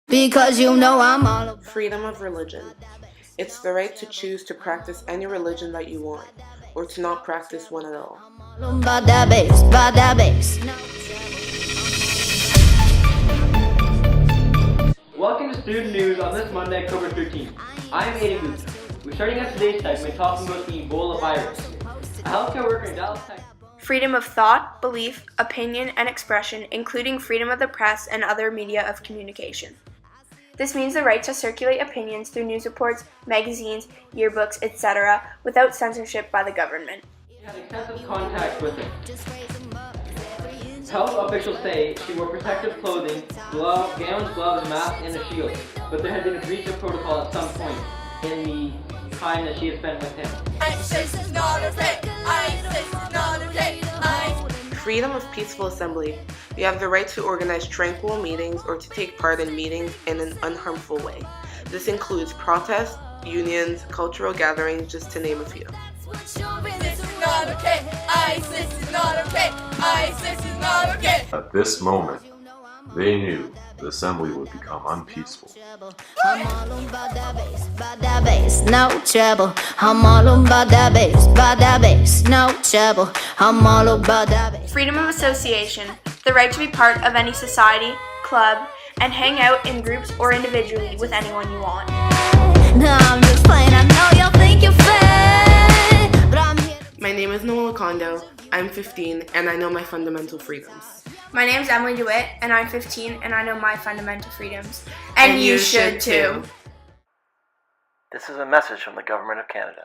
Because you know I'm all about Freedom of religion. It's the right to choose to practice any religion that you want, or to not practice one at all. that bass, by that bass. Welcome to Student News on this Monday, October 13th. I'm Aiden Gupta. We're starting out today's segment talking about the Ebola virus. A healthcare worker in Dallas, Texas. Freedom of thought, belief, opinion, and expression, including freedom of the press and other media of communication. This means the right to circulate opinions through news reports, magazines, yearbooks, etc., without censorship by the government. She had extensive contact with him. Health officials say she wore protective clothing, gowns, gloves, mask, and a shield, but there had been a breach of protocol at some point in the time that she had spent with him. Freedom of peaceful assembly. You have the right to organize tranquil meetings or to take part in meetings in an unharmful way. This includes protests, unions, cultural gatherings, just to name a few. At this moment, they knew the assembly would become unpeaceful. I'm all about that bass, by that bass, no trouble. I'm all about that bass, by that bass, no trouble. I'm all about that bass. Freedom of association, the right to be part of any society, club, and hang out in groups or individually with anyone you want. No, I'm just playing, I know y'all think you're fake, but I'm here. My name is Noah Kondo. I'm 15 and I know my fundamental freedoms. My name's Emily DeWitt, and I'm 15, and I know my fundamental freedoms. And you should too. This is a message from the Government of Canada.